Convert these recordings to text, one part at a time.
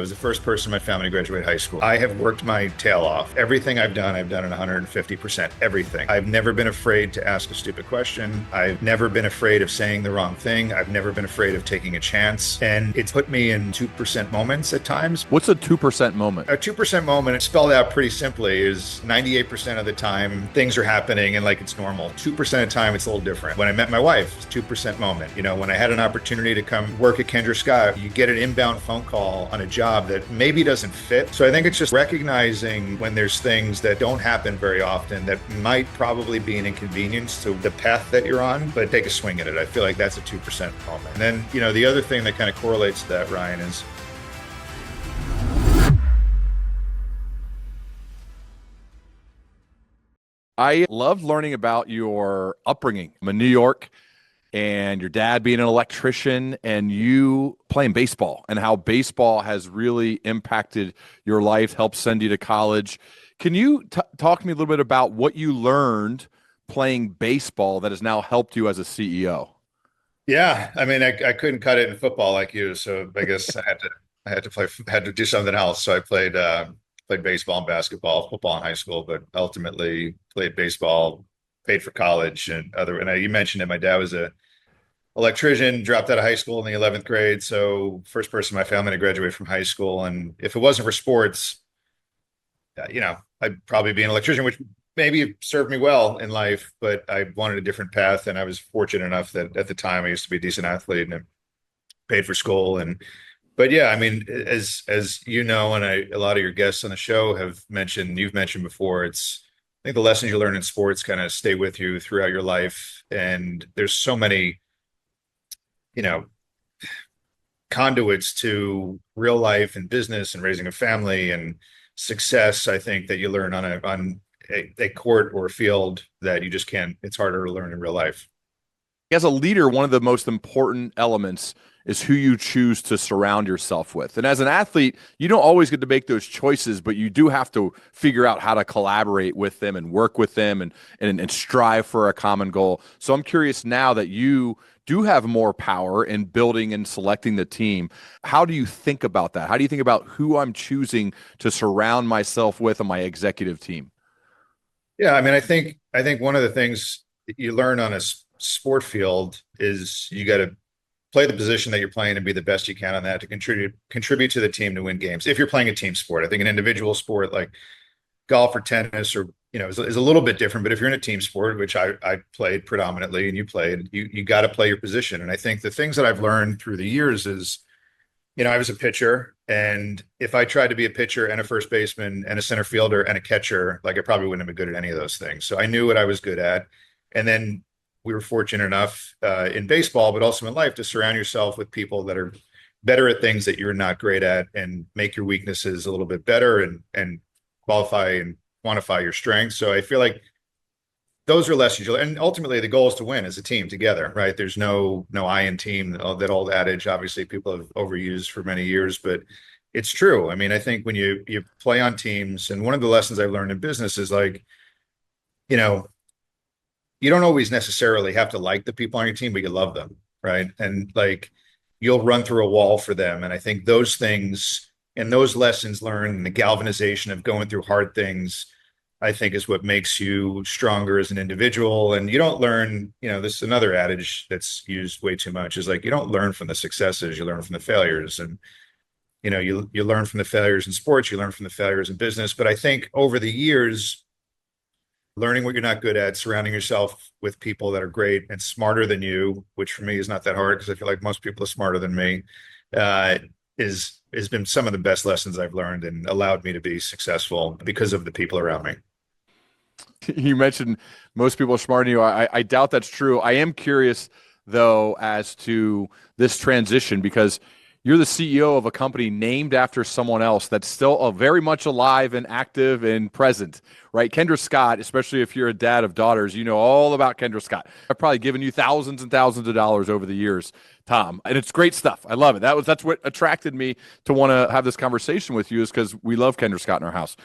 was the first person in my family to graduate high school. I have worked my tail off. Everything I've done at 150%. Everything. I've never been afraid to ask a stupid question. I've never been afraid of saying the wrong thing. I've never been afraid of taking a chance. And it's put me in 2% moments at times. What's a 2% moment? A 2% moment, spelled out pretty simply, is 98% of the time things are happening and like it's normal. 2% of the time it's a little different. When I met my wife, it's a 2% moment. You know, when I had an opportunity to come work at Kendra Scott, you get an inbound phone call on a job that maybe doesn't fit. So I think it's just recognizing when there's things that don't happen very often that might probably be an inconvenience to the path that you're on, but take a swing at it. I feel like that's a 2% moment. And then, you know, the other thing that kind of correlates to that, Ryan, is I loved learning about your upbringing. I'm in New York, and your dad being an electrician and you playing baseball, and how baseball has really impacted your life, helped send you to college. Can you talk to me a little bit about what you learned playing baseball that has now helped you as a CEO? Yeah, I mean, I couldn't cut it in football like you, so I guess had to do something else. So I played baseball and basketball, football in high school, but ultimately played baseball, paid for college you mentioned it. My dad was a electrician, dropped out of high school in the 11th grade. So first person in my family to graduate from high school. And if it wasn't for sports, I'd probably be an electrician, which maybe served me well in life, but I wanted a different path. And I was fortunate enough that at the time I used to be a decent athlete and paid for school. But yeah, I mean, as you know, and a lot of your guests on the show have mentioned, you've mentioned before, I think the lessons you learn in sports kind of stay with you throughout your life. And there's so many, conduits to real life and business and raising a family and success, I think, that you learn on a court or a field that you just can't, it's harder to learn in real life. As a leader, one of the most important elements is who you choose to surround yourself with. And as an athlete, you don't always get to make those choices, but you do have to figure out how to collaborate with them and work with them and strive for a common goal. So I'm curious, now that you do have more power in building and selecting the team, how do you think about that? How do you think about who I'm choosing to surround myself with on my executive team? Yeah, I mean, I think one of the things that you learn on a sport field is you got to play the position that you're playing and be the best you can on that to contribute to the team to win games. If you're playing a team sport, I think an individual sport like golf or tennis or is a little bit different. But if you're in a team sport, which I played predominantly, and you played, you got to play your position. And I think the things that I've learned through the years is, I was a pitcher, and if I tried to be a pitcher and a first baseman and a center fielder and a catcher, like I probably wouldn't have been good at any of those things. So I knew what I was good at, and then we were fortunate enough in baseball, but also in life, to surround yourself with people that are better at things that you're not great at and make your weaknesses a little bit better and qualify and quantify your strengths. So I feel like those are lessons you learn. And ultimately, the goal is to win as a team together, right? There's no I in team, that old adage, obviously people have overused for many years, but it's true. I mean, I think when you play on teams, and one of the lessons I've learned in business is like, you don't always necessarily have to like the people on your team, but you love them, right? And like, you'll run through a wall for them. And I think those things and those lessons learned and the galvanization of going through hard things, I think, is what makes you stronger as an individual. And you don't learn, this is another adage that's used way too much, is like, you don't learn from the successes, you learn from the failures. And, you learn from the failures in sports, you learn from the failures in business. But I think over the years, learning what you're not good at, surrounding yourself with people that are great and smarter than you, which for me is not that hard because I feel like most people are smarter than me, has been some of the best lessons I've learned and allowed me to be successful because of the people around me. You mentioned most people are smarter than you. I doubt that's true. I am curious, though, as to this transition, because you're the CEO of a company named after someone else that's still very much alive and active and present, right? Kendra Scott, especially if you're a dad of daughters, you know all about Kendra Scott. I've probably given you thousands and thousands of dollars over the years, Tom, and it's great stuff. I love it. That's what attracted me to want to have this conversation with you, is because we love Kendra Scott in our house.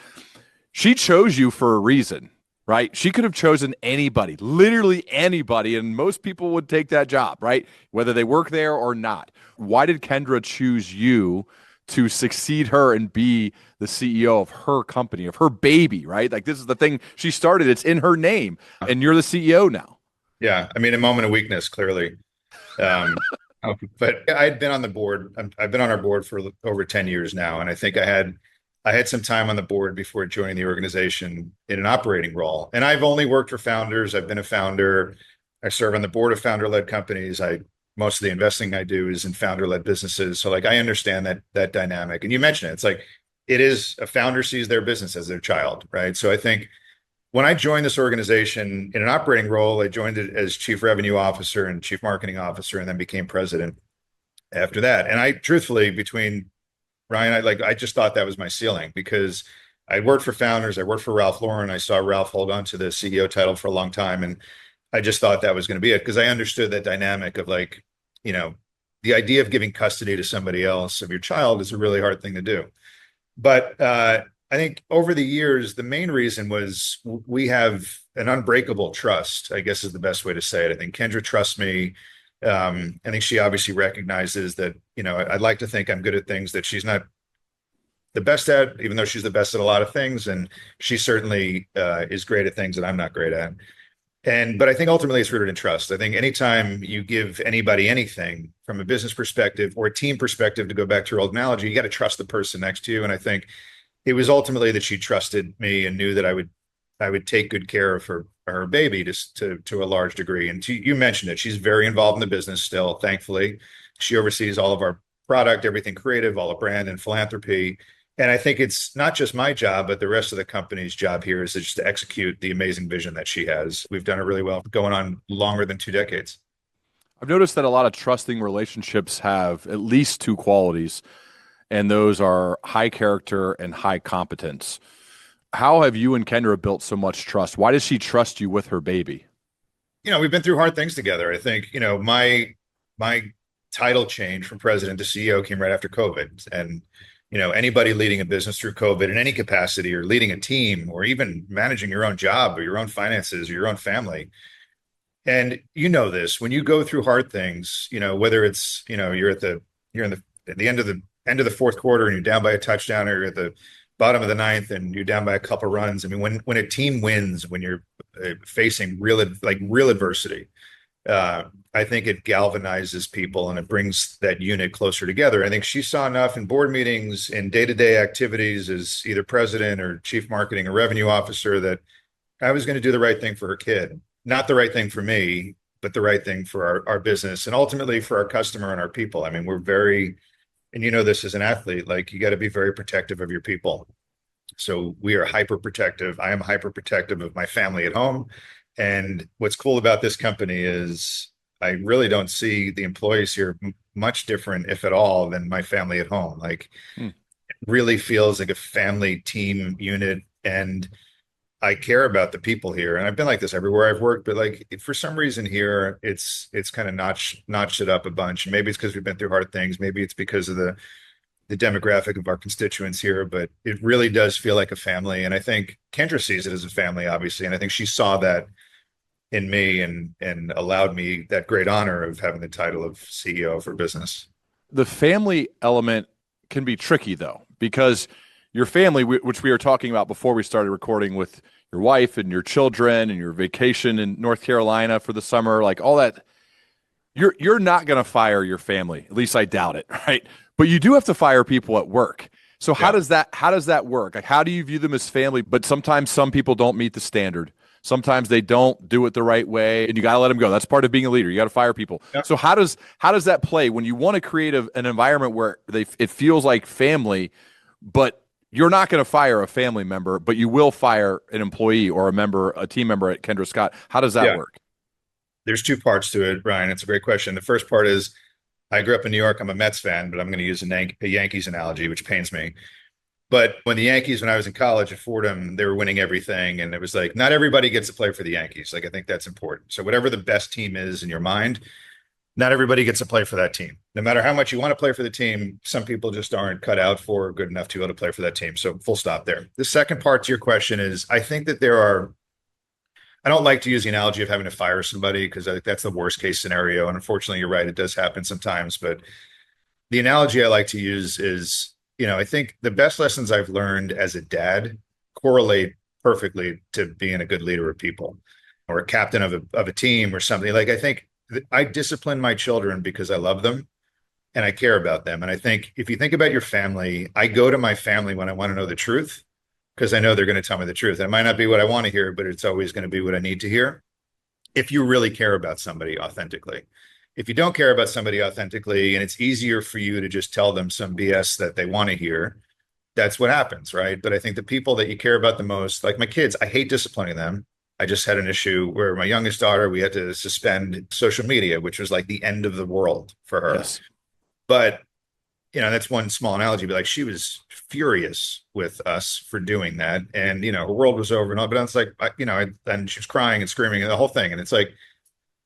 She chose you for a reason, right? She could have chosen anybody, literally anybody, and most people would take that job, right? Whether they work there or not. Why did Kendra choose you to succeed her and be the CEO of her company, of her baby, right? Like this is the thing she started. It's in her name, and you're the CEO now. Yeah, I mean, a moment of weakness, clearly. Um, but I'd been on the board. I've been on our board for over 10 years now, and I think I had some time on the board before joining the organization in an operating role. And I've only worked for founders. I've been a founder. I serve on the board of founder-led companies. I Most of the investing I do is in founder-led businesses. So like I understand that dynamic. And you mentioned it. It's like it is a founder sees their business as their child, right? So I think when I joined this organization in an operating role, I joined it as chief revenue officer and chief marketing officer, and then became president after that. And I truthfully, between Ryan, I just thought that was my ceiling because I worked for founders, I worked for Ralph Lauren. I saw Ralph hold on to the CEO title for a long time. And I just thought that was going to be it because I understood that dynamic of like, the idea of giving custody to somebody else of your child is a really hard thing to do. But I think over the years, the main reason was we have an unbreakable trust, I guess is the best way to say it. I think Kendra trusts me. I think she obviously recognizes that, I'd like to think I'm good at things that she's not the best at, even though she's the best at a lot of things. And she certainly is great at things that I'm not great at. But I think ultimately it's rooted in trust. I think anytime you give anybody anything from a business perspective or a team perspective, to go back to your old analogy, you got to trust the person next to you. And I think it was ultimately that she trusted me and knew that I would take good care of her baby to a large degree. And you mentioned it. She's very involved in the business still, thankfully. She oversees all of our product, everything creative, all the brand and philanthropy. And I think it's not just my job, but the rest of the company's job here is just to execute the amazing vision that she has. We've done it really well, going on longer than 2 decades. I've noticed that a lot of trusting relationships have at least two qualities, and those are high character and high competence. How have you and Kendra built so much trust? Why does she trust you with her baby? We've been through hard things together. I think, my title change from president to CEO came right after COVID. And, anybody leading a business through COVID in any capacity, or leading a team, or even managing your own job or your own finances or your own family. And this, when you go through hard things, whether it's, at the end of the fourth quarter and you're down by a touchdown, or you're at the bottom of the ninth and you're down by a couple runs. I mean, when a team wins, when you're facing real adversity, I think it galvanizes people and it brings that unit closer together. I think she saw enough in board meetings and day-to-day activities as either president or chief marketing or revenue officer that I was going to do the right thing for her kid, not the right thing for me, but the right thing for our business and ultimately for our customer and our people. I mean, we're very, and this as an athlete, like you got to be very protective of your people. So we are hyper protective. I am hyper protective of my family at home. And what's cool about this company is I really don't see the employees here much different, if at all, than my family at home. Like it really feels like a family team unit. And I care about the people here. And I've been like this everywhere I've worked, but like for some reason here, it's kind of notched it up a bunch. Maybe it's because we've been through hard things. Maybe it's because of the demographic of our constituents here, but it really does feel like a family. And I think Kendra sees it as a family, obviously. And I think she saw that in me and allowed me that great honor of having the title of CEO for business. The family element can be tricky though, because your family, which we were talking about before we started recording, with your wife and your children and your vacation in North Carolina for the summer, like all that, you're not going to fire your family. At least I doubt it, right? But you do have to fire people at work. So how does that work? Like, how do you view them as family? But sometimes some people don't meet the standard. Sometimes they don't do it the right way, and you got to let them go. That's part of being a leader. You got to fire people. Yep. So how does that play when you want to create an environment where it feels like family, but you're not going to fire a family member, but you will fire an employee or a team member at Kendra Scott? How does that work? There's two parts to it, Brian. It's a great question. The first part is I grew up in New York. I'm a Mets fan, but I'm going to use a Yankees analogy, which pains me. But when the Yankees, when I was in college at Fordham, they were winning everything. And it was like, not everybody gets to play for the Yankees. Like, I think that's important. So whatever the best team is in your mind, not everybody gets to play for that team. No matter how much you want to play for the team, some people just aren't cut out for or good enough to be able to play for that team. So full stop there. The second part to your question is, I think that I don't like to use the analogy of having to fire somebody because I think that's the worst case scenario. And unfortunately, you're right. It does happen sometimes. But the analogy I like to use is I think the best lessons I've learned as a dad correlate perfectly to being a good leader of people or a captain of a team or something. Like I think I discipline my children because I love them and I care about them. And I think if you think about your family, I go to my family when I want to know the truth because I know they're going to tell me the truth. And it might not be what I want to hear, but it's always going to be what I need to hear if you really care about somebody authentically. If you don't care about somebody authentically and it's easier for you to just tell them some BS that they want to hear, that's what happens, right? But I think the people that you care about the most, like my kids, I hate disciplining them. I just had an issue where my youngest daughter, we had to suspend social media, which was like the end of the world for her. Yes. But that's one small analogy, but like she was furious with us for doing that. And, her world was over and all, but it's like, and she was crying and screaming and the whole thing. And it's like,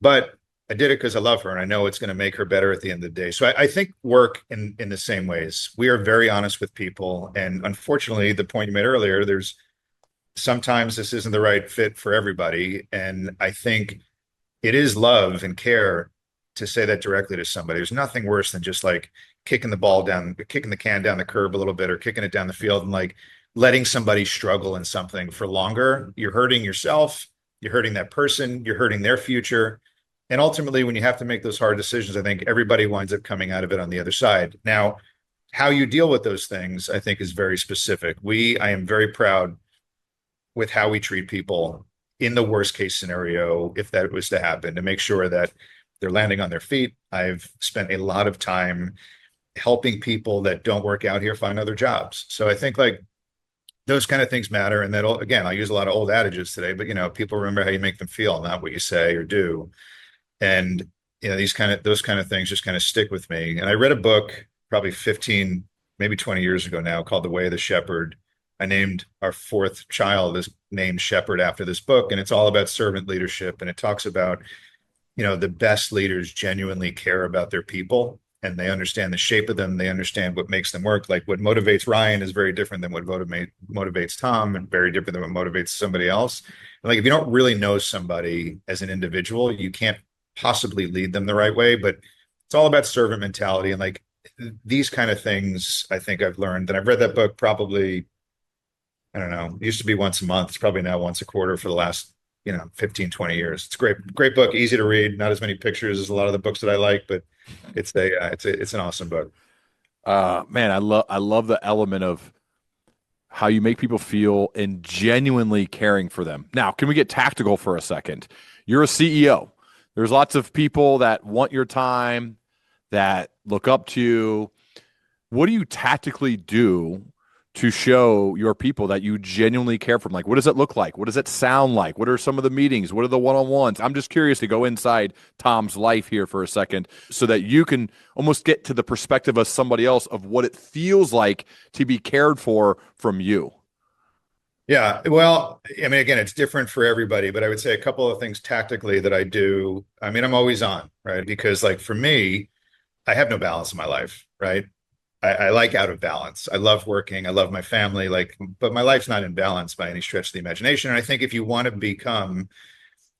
but I did it because I love her and I know it's going to make her better at the end of the day. So I think work in the same ways. We are very honest with people. And unfortunately, the point you made earlier, there's sometimes this isn't the right fit for everybody. And I think it is love and care to say that directly to somebody. There's nothing worse than just like kicking the can down the curb a little bit or kicking it down the field and like letting somebody struggle in something for longer. You're hurting yourself, you're hurting that person, you're hurting their future. And ultimately, when you have to make those hard decisions, I think everybody winds up coming out of it on the other side. Now, how you deal with those things, I think, is very specific. I am very proud with how we treat people in the worst case scenario, if that was to happen, to make sure that they're landing on their feet. I've spent a lot of time helping people that don't work out here find other jobs. So I think like those kind of things matter. And that, again, I use a lot of old adages today, but people remember how you make them feel, not what you say or do. And those kind of things just kind of stick with me. And I read a book probably 15, maybe 20 years ago now called The Way of the Shepherd. I named our fourth child is named Shepherd after this book, and it's all about servant leadership. And it talks about, the best leaders genuinely care about their people and they understand the shape of them. They understand what makes them work. Like what motivates Ryan is very different than what motivates Tom and very different than what motivates somebody else. And like if you don't really know somebody as an individual, you can't possibly lead them the right way, but it's all about servant mentality. And like these kind of things, I think I've learned, and I've read that book probably, I don't know, it used to be once a month. It's probably now once a quarter for the last, 15, 20 years. It's a great book, easy to read, not as many pictures as a lot of the books that I like, but it's an awesome book. Man, I love the element of how you make people feel and genuinely caring for them. Now, can we get tactical for a second? You're a CEO. There's lots of people that want your time, that look up to you. What do you tactically do to show your people that you genuinely care for them? Like, what does it look like? What does it sound like? What are some of the meetings? What are the one-on-ones? I'm just curious to go inside Tom's life here for a second so that you can almost get to the perspective of somebody else of what it feels like to be cared for from you. Yeah, well, I mean, again, it's different for everybody, but I would say a couple of things tactically that I do. I mean, I'm always on, right? Because like for me, I have no balance in my life, right? I like out of balance. I love working. I love my family, but my life's not in balance by any stretch of the imagination. And I think if you want to become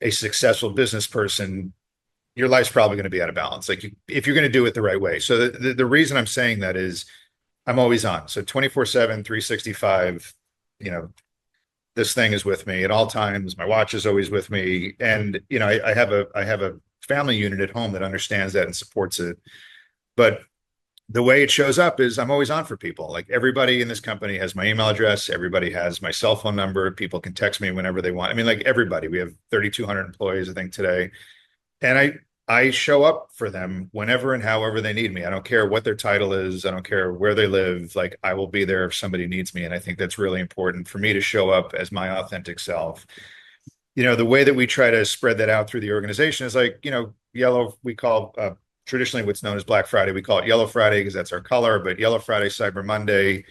a successful business person, your life's probably going to be out of balance. Like if you're going to do it the right way. So the reason I'm saying that is I'm always on. So 24/7, 365, this thing is with me at all times. My watch is always with me. And, I have a family unit at home that understands that and supports it. But the way it shows up is I'm always on for people. Like everybody in this company has my email address. Everybody has my cell phone number. People can text me whenever they want. I mean, like everybody, we have 3,200 employees, I think today. And I show up for them whenever and however they need me. I don't care what their title is. I don't care where they live. Like I will be there if somebody needs me. And I think that's really important for me to show up as my authentic self. The way that we try to spread that out through the organization is like, yellow, we call traditionally what's known as Black Friday. We call it Yellow Friday because that's our color, but Yellow Friday, Cyber Monday.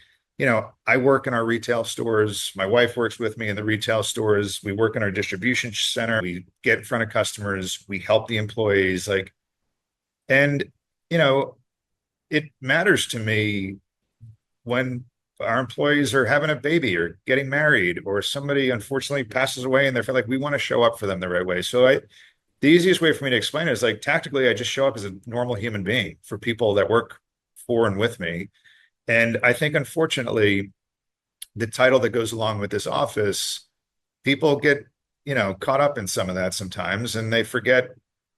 I work in our retail stores. My wife works with me in the retail stores. We work in our distribution center. We get in front of customers. We help the employees. And, it matters to me when our employees are having a baby or getting married or somebody unfortunately passes away and they're like, we want to show up for them the right way. So the easiest way for me to explain it is like tactically, I just show up as a normal human being for people that work for and with me. And I think, unfortunately, the title that goes along with this office, people get, caught up in some of that sometimes, and they forget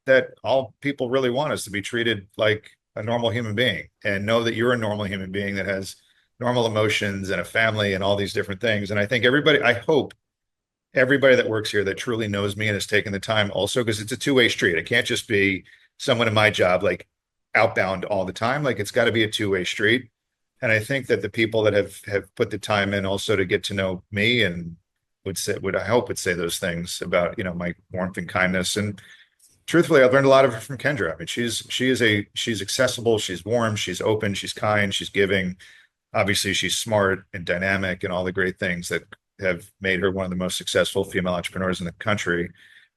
that all people really want is to be treated like a normal human being and know that you're a normal human being that has normal emotions and a family and all these different things. And I think I hope everybody that works here that truly knows me and has taken the time also, because it's a two-way street. It can't just be someone in my job like outbound all the time. Like it's got to be a two-way street. And I think that the people that have put the time in also to get to know me and would I hope would say those things about, my warmth and kindness. And truthfully, I've learned a lot of it from Kendra. I mean, she's accessible, she's warm, she's open, she's kind, she's giving. Obviously, she's smart and dynamic and all the great things that have made her one of the most successful female entrepreneurs in the country.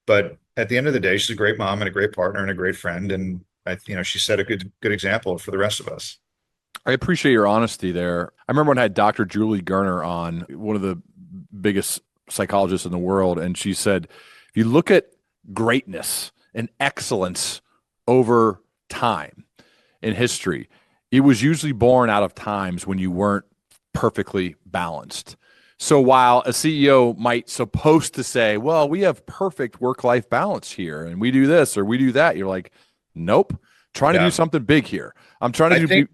But at the end of the day, she's a great mom and a great partner and a great friend. And she set a good example for the rest of us. I appreciate your honesty there. I remember when I had Dr. Julie Gerner on, one of the biggest psychologists in the world, and she said, if you look at greatness and excellence over time in history, it was usually born out of times when you weren't perfectly balanced. So while a CEO might supposed to say, well, we have perfect work-life balance here and we do this or we do that, you're like, nope, trying to do something big here. I'm trying to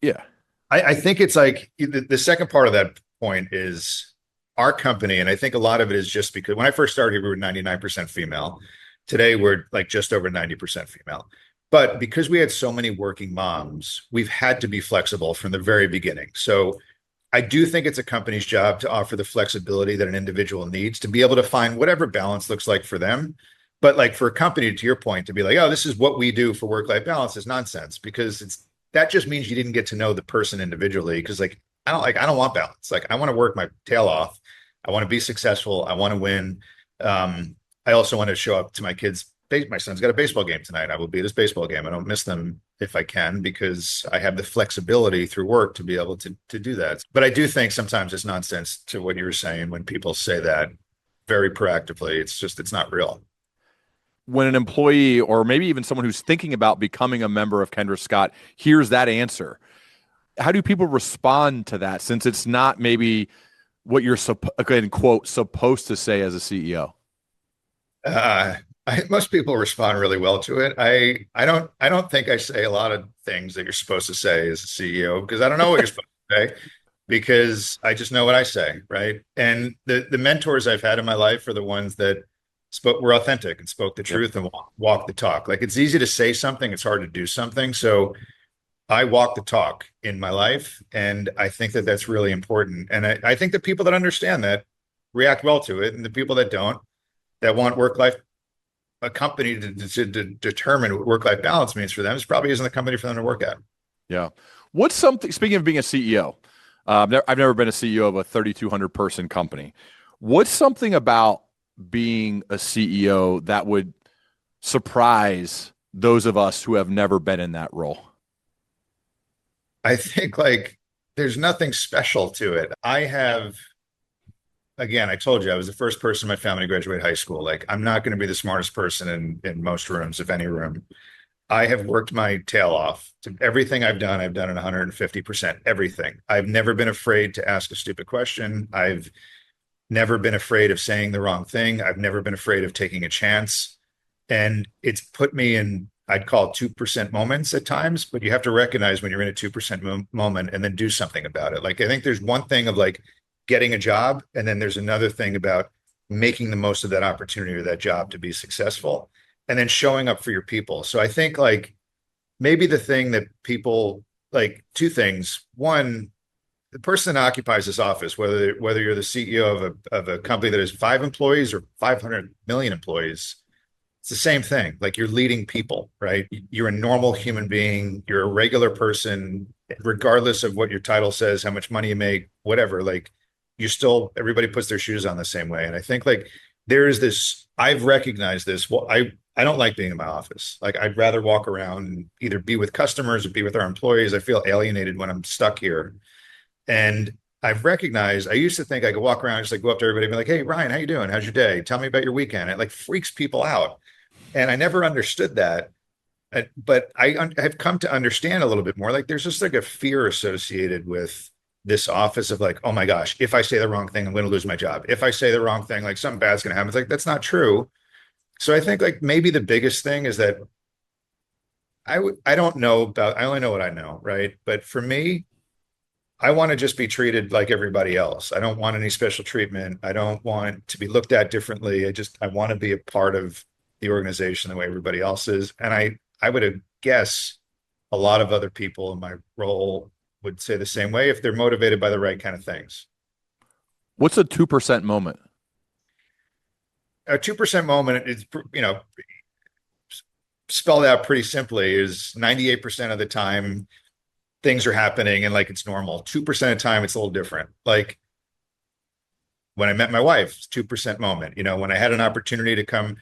yeah. I think it's like the second part of that point is our company. And I think a lot of it is just because when I first started here, we were 99% female. Today, we're like just over 90% female. But because we had so many working moms, we've had to be flexible from the very beginning. So I do think it's a company's job to offer the flexibility that an individual needs to be able to find whatever balance looks like for them. But like for a company, to your point, to be like, oh, this is what we do for work-life balance is nonsense, because that just means you didn't get to know the person individually. Because I don't want balance. Like I want to work my tail off. I want to be successful. I want to win. I also want to show up to my kids. My son's got a baseball game tonight. I will be at his baseball game. I don't miss them if I can, because I have the flexibility through work to be able to do that. But I do think sometimes it's nonsense to what you were saying when people say that very proactively. It's not real. When an employee or maybe even someone who's thinking about becoming a member of Kendra Scott hears that answer, how do people respond to that, since it's not maybe what you're quote supposed to say as a CEO? Most people respond really well to it. I don't think I say a lot of things that you're supposed to say as a CEO, because I don't know what you're supposed to say, because I just know what I say, right? And the mentors I've had in my life are the ones that were authentic and spoke the truth and walk the talk. Like it's easy to say something, it's hard to do something. So I walk the talk in my life, and I think that that's really important. And I think the people that understand that react well to it, and the people that don't, that want a company to determine what work-life balance means for them, this probably isn't the company for them to work at. Yeah. What's something, speaking of being a CEO, I've never been a CEO of a 3,200 person company. What's something about being a CEO that would surprise those of us who have never been in that role? I think there's nothing special to it. Again, I told you I was the first person in my family to graduate high school. Like I'm not going to be the smartest person in most rooms, if any room. I have worked my tail off. To everything I've done it 150%. Everything. I've never been afraid to ask a stupid question. I've never been afraid of saying the wrong thing. I've never been afraid of taking a chance. And it's put me in, I'd call 2% moments at times, but you have to recognize when you're in a 2% moment and then do something about it. Like I think there's one thing of like getting a job, and then there's another thing about making the most of that opportunity or that job to be successful, and then showing up for your people. So I think maybe the thing that people two things. One, the person that occupies this office, whether you're the CEO of a company that has 5 employees or 500 million employees, it's the same thing. Like you're leading people, right? You're a normal human being. You're a regular person, regardless of what your title says, how much money you make, whatever. Everybody puts their shoes on the same way. And I think there is this, I've recognized this. Well, I don't like being in my office. Like I'd rather walk around and either be with customers or be with our employees. I feel alienated when I'm stuck here. And I've recognized, I used to think I could walk around and just go up to everybody and be like, hey, Ryan, how you doing? How's your day? Tell me about your weekend. It freaks people out. And I never understood that. But have come to understand a little bit more. Like there's just like a fear associated with this office of like, oh my gosh, if I say the wrong thing, I'm going to lose my job. If I say the wrong thing, like something bad's going to happen. It's like that's not true. So I think like maybe the biggest thing is that I don't know about, I only know what I know, right? But for me, I want to just be treated like everybody else. I don't want any special treatment. I don't want to be looked at differently. I want to be a part of the organization the way everybody else is. And I would guess a lot of other people in my role would say the same way if they're motivated by the right kind of things. What's a 2% moment? A 2% moment is, spelled out pretty simply is 98% of the time things are happening and like it's normal. 2% of the time it's a little different. Like when I met my wife, 2% moment. When I had an opportunity to come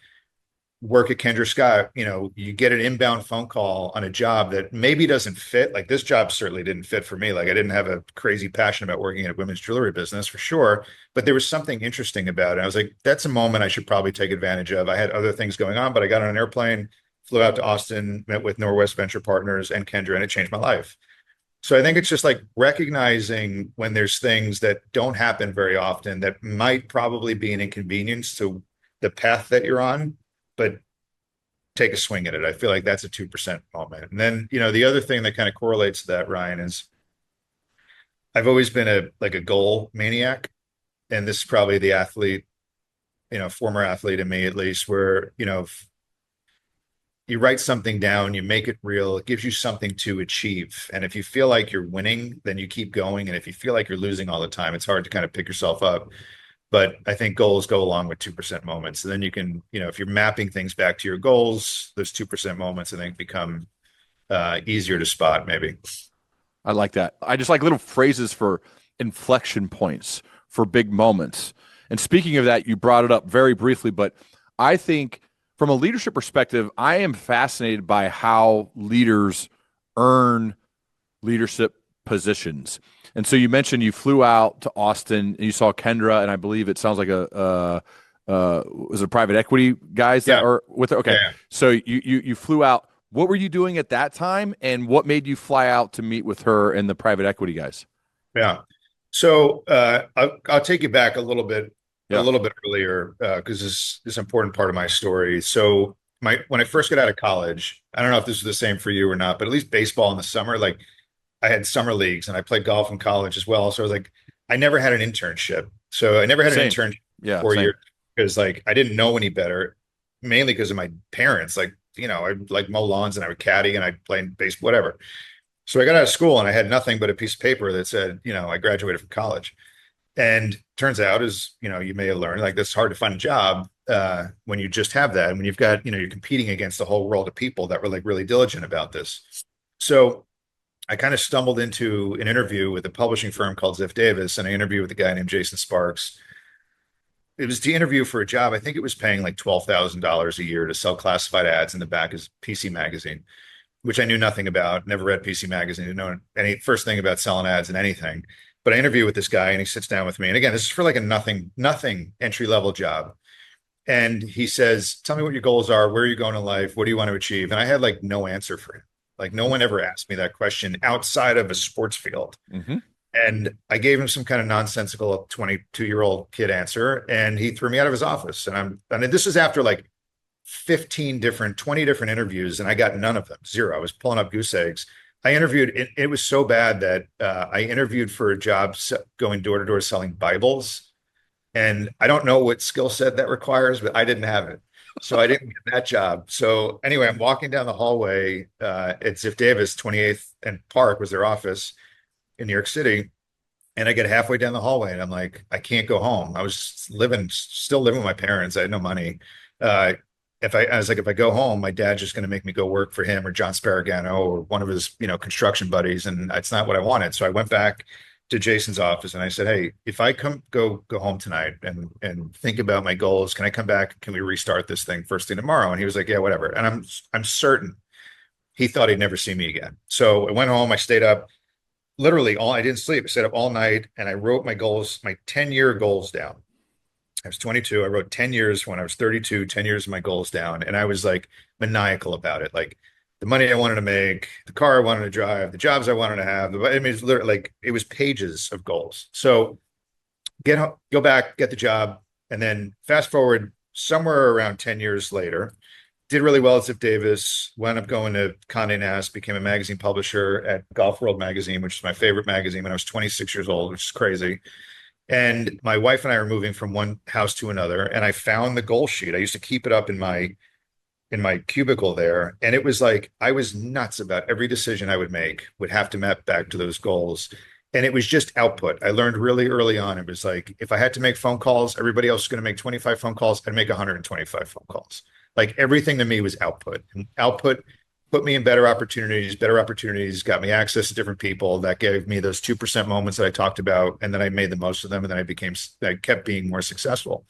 work at Kendra Scott, you get an inbound phone call on a job that maybe doesn't fit. Like this job certainly didn't fit for me. Like I didn't have a crazy passion about working in a women's jewelry business for sure, but there was something interesting about it. I was like, that's a moment I should probably take advantage of. I had other things going on, but I got on an airplane, flew out to Austin, met with Norwest Venture Partners and Kendra, and it changed my life. So I think it's just like recognizing when there's things that don't happen very often that might probably be an inconvenience to the path that you're on, but take a swing at it. I feel like that's a 2% moment. And then, the other thing that kind of correlates to that, Ryan, is I've always been a goal maniac. And this is probably the athlete, former athlete in me at least, where, if you write something down, you make it real, it gives you something to achieve. And if you feel like you're winning, then you keep going. And if you feel like you're losing all the time, it's hard to kind of pick yourself up. But I think goals go along with 2% moments. And then you can, if you're mapping things back to your goals, those 2% moments, I think, become easier to spot, maybe. I like that. I just like little phrases for inflection points, for big moments. And speaking of that, you brought it up very briefly, but I think from a leadership perspective, I am fascinated by how leaders earn leadership positions. And so you mentioned you flew out to Austin and you saw Kendra, and I believe it sounds like was it private equity guys that Yeah. are with her? Okay. Yeah. So you flew out. What were you doing at that time, and what made you fly out to meet with her and the private equity guys? Yeah. So I'll take you back a Yeah. little bit earlier because this is an important part of my story. So when I first got out of college, I don't know if this is the same for you or not, but at least baseball in the summer, like I had summer leagues and I played golf in college as well. So I was like, I never had an internship. So I never had an Same. internship for Yeah. 4 years Same. because like I didn't know any better, mainly because of my parents. Like, I'd like mow lawns and I would caddy and I'd play baseball, whatever. So I got out of school and I had nothing but a piece of paper that said, I graduated from college. And turns out, as you may have learned, like it's hard to find a job when you just have that. And when you've got, you're competing against a whole world of people that were like really diligent about this. So I kind of stumbled into an interview with a publishing firm called Ziff Davis, and I interviewed with a guy named Jason Sparks. It was the interview for a job. I think it was paying like $12,000 a year to sell classified ads in the back of PC Magazine, which I knew nothing about. Never read PC Magazine. Didn't know any first thing about selling ads and anything. But I interview with this guy, and he sits down with me. And again, this is for like a nothing entry level job. And he says, "Tell me what your goals are. Where are you going in life? What do you want to achieve?" And I had like no answer for him. Like no one ever asked me that question outside of a sports field. Mm-hmm. And I gave him some kind of nonsensical 22-year-old kid answer, and he threw me out of his office. And this is after like 20 different interviews, and I got none of them. Zero. I was pulling up goose eggs. I interviewed, it was so bad that I interviewed for a job going door to door selling Bibles. And I don't know what skill set that requires, but I didn't have it. So I didn't get that job. So anyway, I'm walking down the hallway at Ziff Davis, 28th and Park was their office in New York City. And I get halfway down the hallway and I'm like, I can't go home. I was still living with my parents. I had no money. I was like, if I go home, my dad's just going to make me go work for him or John Sparagano or one of his, construction buddies. And it's not what I wanted. So I went back to Jason's office and I said, "Hey, if I go home tonight and think about my goals, can I come back? Can we restart this thing first thing tomorrow?" And he was like, "Yeah, whatever." And I'm certain he thought he'd never see me again. So I went home, I stayed up literally I didn't sleep. I stayed up all night and I wrote my goals, my 10-year goals down. I was 22. I wrote 10 years when I was 32, 10 years of my goals down. And I was like maniacal about it. Like the money I wanted to make, the car I wanted to drive, the jobs I wanted to have. I mean, it's literally like it was pages of goals. So go back, get the job, and then fast forward somewhere around 10 years later, did really well at Zip Davis, wound up going to Condé Nast, became a magazine publisher at Golf World magazine, which is my favorite magazine when I was 26 years old, which is crazy. And my wife and I were moving from one house to another, and I found the goal sheet. I used to keep it up in my cubicle there, and it was like I was nuts about every decision I would make would have to map back to those goals. And it was just output. I learned really early on. It was like if I had to make phone calls, everybody else was going to make 25 phone calls. I'd make 125 phone calls. Like everything to me was output. And output put me in better opportunities. Better opportunities got me access to different people. That gave me those 2% moments that I talked about. And then I made the most of them. And then I kept being more successful.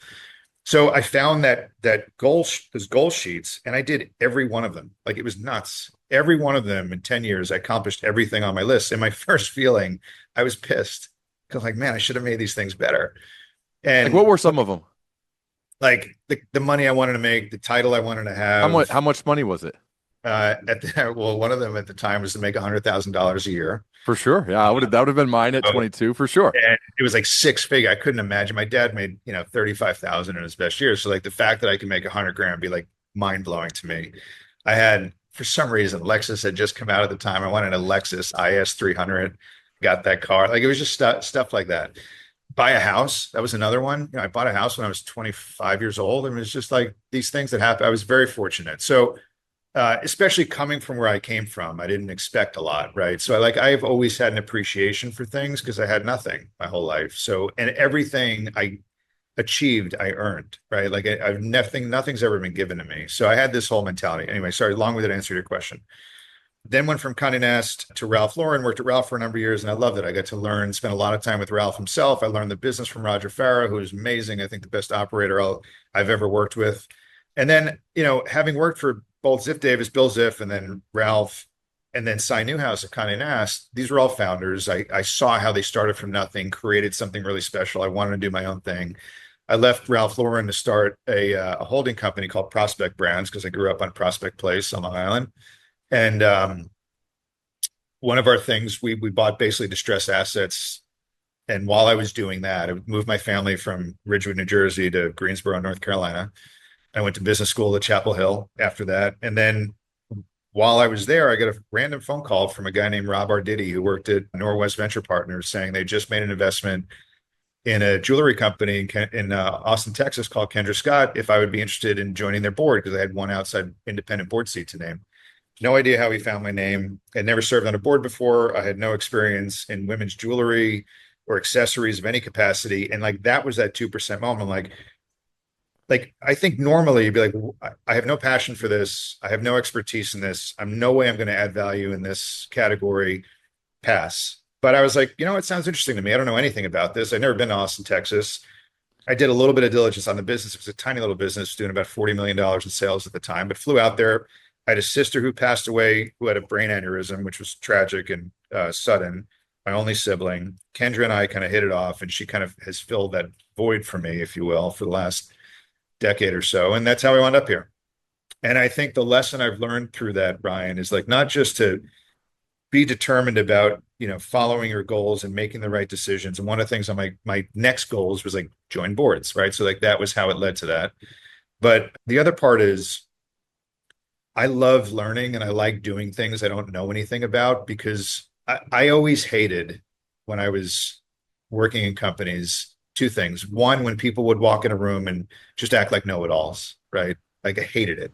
So I found those goal sheets, and I did every one of them. Like it was nuts. Every one of them in 10 years, I accomplished everything on my list. And my first feeling, I was pissed because like, man, I should have made these things better. Like, what And were some of them? like the money I wanted to make, the title I wanted to How much? have, How much money was it? well, one of them at the time was to make $100,000 a year. For sure. Yeah, I would have. That would have been mine at So 22 for sure. and it was like six figure. I couldn't imagine. My dad made, 35,000 in his best year. So like the fact that I could make 100 grand be like mind blowing to me. I had, for some reason, Lexus had just come out at the time. I wanted a Lexus IS 300, got that car. Like it was just stuff like that. Buy a house. That was another one. I bought a house when I was 25 years old. And it was just like these things that happened. I was very fortunate. So especially coming from where I came from, I didn't expect a lot, right? So I've always had an appreciation for things because I had nothing my whole life. So, and everything I achieved, I earned, right? Like I've nothing's ever been given to me. So I had this whole mentality. Anyway, sorry, long-winded answer to your question. Then went from Condé Nast to Ralph Lauren, worked at Ralph for a number of years, and I loved it. I got to learn, spend a lot of time with Ralph himself. I learned the business from Roger Farah, who is amazing. I think the best operator I've ever worked with. And then, having worked for both Ziff Davis, Bill Ziff, and then Ralph, and then Cy Newhouse at Condé Nast, these were all founders. I saw how they started from nothing, created something really special. I wanted to do my own thing. I left Ralph Lauren to start a holding company called Prospect Brands because I grew up on Prospect Place on Long Island. And one of our things, we bought basically distressed assets. And while I was doing that, I moved my family from Ridgewood, New Jersey to Greensboro, North Carolina. I went to business school at Chapel Hill after that. And then while I was there, I got a random phone call from a guy named Rob Arditi, who worked at Norwest Venture Partners, saying they just made an investment in a jewelry company in Austin, Texas called Kendra Scott, if I would be interested in joining their board because I had one outside independent board seat to name. No idea how he found my name. I'd never served on a board before. I had no experience in women's jewelry or accessories of any capacity. And like that was that 2% moment. I'm like I think normally you'd be like, I have no passion for this. I have no expertise in this. I'm no way I'm going to add value in this category. Pass. But I was like, it sounds interesting to me. I don't know anything about this. I've never been to Austin, Texas. I did a little bit of diligence on the business. It was a tiny little business doing about $40 million in sales at the time, but flew out there. I had a sister who passed away who had a brain aneurysm, which was tragic and sudden. My only sibling. Kendra and I kind of hit it off, and she kind of has filled that void for me, if you will, for the last decade or so. And that's how I wound up here. And I think the lesson I've learned through that, Brian, is like not just to be determined about, following your goals and making the right decisions. And one of the things on my next goals was like join boards, right? So like that was how it led to that. But the other part is I love learning and I like doing things I don't know anything about because I always hated when I was working in companies two things. One, when people would walk in a room and just act like know-it-alls, right? Like I hated it.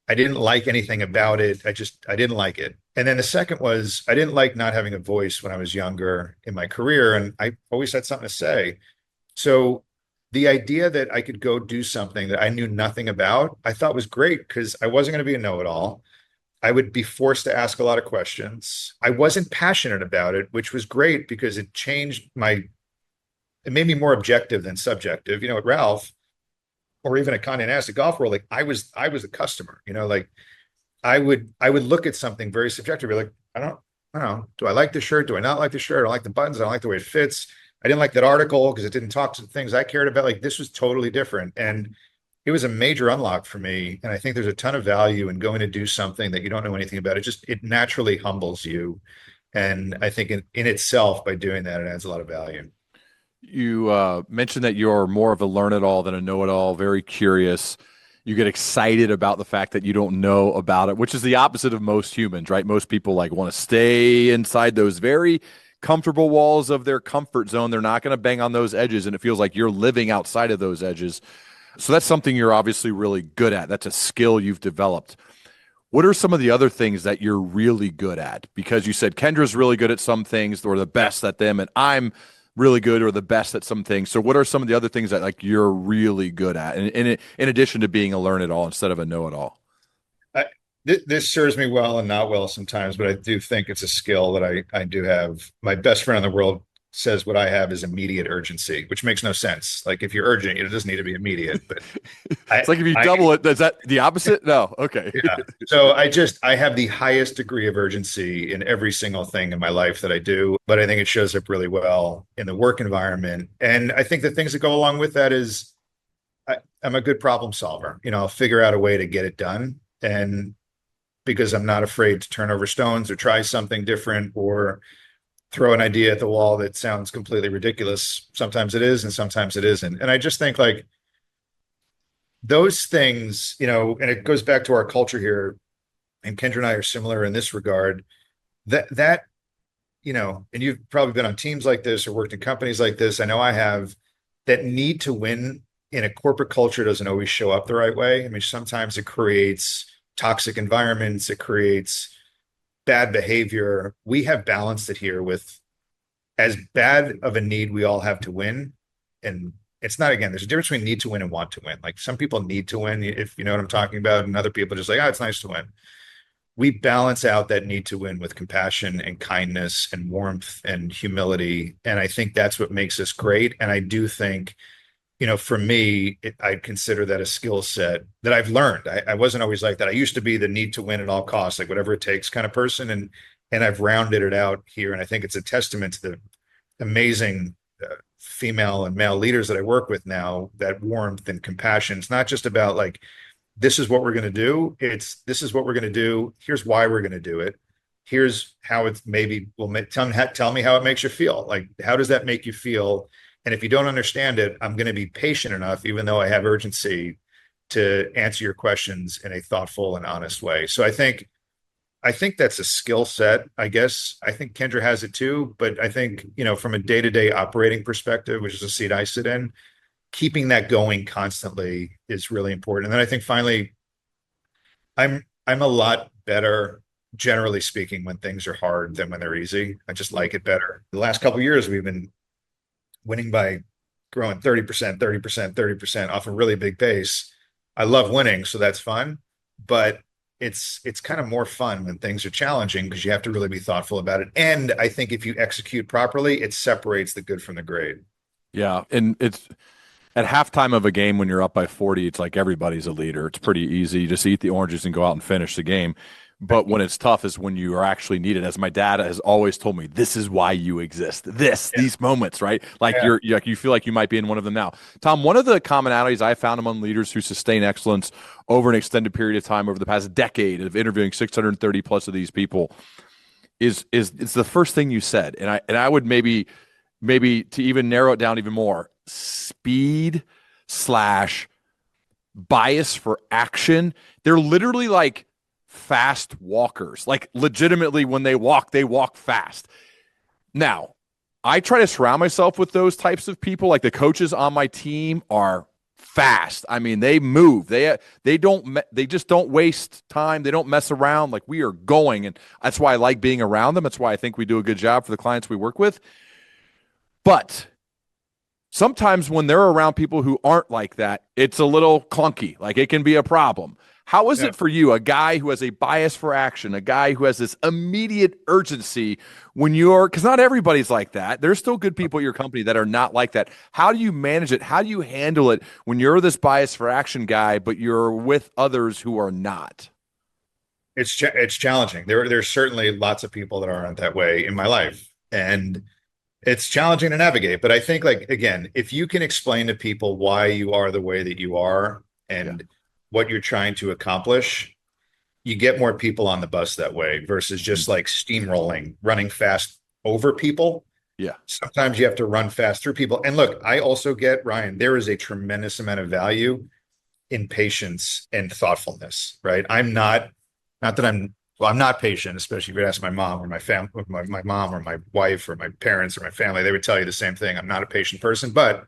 I didn't like anything about it. I didn't like it. And then the second was I didn't like not having a voice when I was younger in my career. And I always had something to say. So the idea that I could go do something that I knew nothing about, I thought was great because I wasn't going to be a know-it-all. I would be forced to ask a lot of questions. I wasn't passionate about it, which was great because it made me more objective than subjective. At Ralph or even at Condé Nast at Golf World, like I was a customer, like I would look at something very subjectively, like, I don't know. Do I like the shirt? Do I not like the shirt? I don't like the buttons. I don't like the way it fits. I didn't like that article because it didn't talk to the things I cared about. Like this was totally different. And it was a major unlock for me. And I think there's a ton of value in going to do something that you don't know anything about. It naturally humbles you. And I think in itself, by doing that, it adds a lot of value. You mentioned that you're more of a learn-it-all than a know-it-all, very curious. You get excited about the fact that you don't know about it, which is the opposite of most humans, right? Most people like want to stay inside those very comfortable walls of their comfort zone. They're not going to bang on those edges, and it feels like you're living outside of those edges. So that's something you're obviously really good at. That's a skill you've developed. What are some of the other things that you're really good at? Because you said Kendra's really good at some things or the best at them, and I'm really good or the best at some things. So what are some of the other things that like you're really good at? And in addition to being a learn it all instead of a know it all. I, this serves me well and not well sometimes, but I do think it's a skill that I do have. My best friend in the world says what I have is immediate urgency, which makes no sense. Like if you're urgent, it doesn't need to be immediate. But It's like if you double it, is that the opposite? No. Okay. yeah. So I have the highest degree of urgency in every single thing in my life that I do, but I think it shows up really well in the work environment. And I think the things that go along with that is I'm a good problem solver. I'll figure out a way to get it done. And because I'm not afraid to turn over stones or try something different or throw an idea at the wall that sounds completely ridiculous. Sometimes it is, and sometimes it isn't. And I just think like those things, and it goes back to our culture here, and Kendra and I are similar in this regard, that, and you've probably been on teams like this or worked in companies like this. I know I have. That need to win in a corporate culture doesn't always show up the right way. I mean, sometimes it creates toxic environments, it creates bad behavior. We have balanced it here with as bad of a need we all have to win. And it's not, again, there's a difference between need to win and want to win. Like some people need to win, if you know what I'm talking about, and other people are just like, oh, it's nice to win. We balance out that need to win with compassion and kindness and warmth and humility. And I think that's what makes us great. And I do think, for me, I'd consider that a skill set that I've learned. I wasn't always like that. I used to be the need to win at all costs, like whatever it takes kind of person. And I've rounded it out here. And I think it's a testament to the amazing female and male leaders that I work with now, that warmth and compassion. It's not just about like, this is what we're going to do. This is what we're going to do. Here's why we're going to do it. Here's how it's maybe tell me how it makes you feel. Like, how does that make you feel? And if you don't understand it, I'm going to be patient enough, even though I have urgency, to answer your questions in a thoughtful and honest way. So I think that's a skill set, I guess. I think Kendra has it too, but I think, from a day-to-day operating perspective, which is a seat I sit in, keeping that going constantly is really important. And then I think finally, I'm a lot better, generally speaking, when things are hard than when they're easy. I just like it better. The last couple of years, we've been winning by growing 30%, 30%, 30% off a really big base. I love winning, so that's fun. But it's kind of more fun when things are challenging because you have to really be thoughtful about it. And I think if you execute properly, it separates the good from the great. Yeah. And it's at halftime of a game when you're up by 40, it's like everybody's a leader. It's pretty easy. You just eat the oranges and go out and finish the game. But when it's tough is when you are actually needed. As my dad has always told me, this is why you exist. These moments, right? Like Yeah. you feel like you might be in one of them now. Tom, one of the commonalities I found among leaders who sustain excellence over an extended period of time, over the past decade of interviewing 630 plus of these people, is it's the first thing you said. And I would maybe to even narrow it down even more, speed slash bias for action. They're literally like fast walkers. Like legitimately, when they walk fast. Now, I try to surround myself with those types of people. Like the coaches on my team are fast. I mean, they move. They just don't waste time. They don't mess around. Like we are going, and that's why I like being around them. That's why I think we do a good job for the clients we work with. But sometimes when they're around people who aren't like that, it's a little clunky. Like it can be a problem. How is Yeah. it for you, a guy who has a bias for action, a guy who has this immediate urgency when because not everybody's like that. There's still good people at your company that are not like that. How do you manage it? How do you handle it when you're this bias for action guy, but you're with others who are not? It's challenging. There's certainly lots of people that aren't that way in my life, and it's challenging to navigate. But I think, like, again, if you can explain to people why you are the way that you are, Yeah. and what you're trying to accomplish, you get more people on the bus that way versus Mhm. just like steamrolling, running fast over people. Yeah. Sometimes you have to run fast through people. And look, I also get, Ryan, there is a tremendous amount of value in patience and thoughtfulness, right? Not that I'm not patient, especially if you ask my mom or my family, my mom or my wife or my parents or my family, they would tell you the same thing. I'm not a patient person, but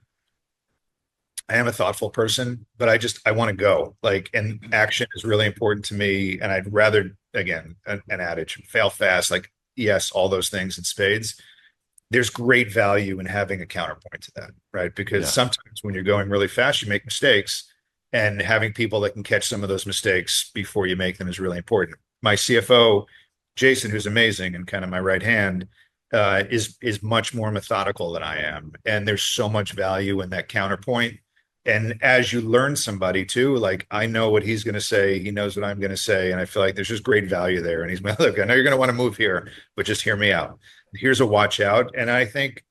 I am a thoughtful person, but I want to go. Like, and action is really important to me. And I'd rather, again, an adage, fail fast, like, yes, all those things in spades. There's great value in having a counterpoint to that, right? Because Yeah. sometimes when you're going really fast, you make mistakes, and having people that can catch some of those mistakes before you make them is really important. My CFO, Jason, who's amazing and kind of my right hand, is much more methodical than I am, and there's so much value in that counterpoint. And as you learn somebody too, like I know what he's going to say, he knows what I'm going to say, and I feel like there's just great value there. And he's like, look, I know you're going to want to move here, but just hear me out. Here's a watch out. And I think,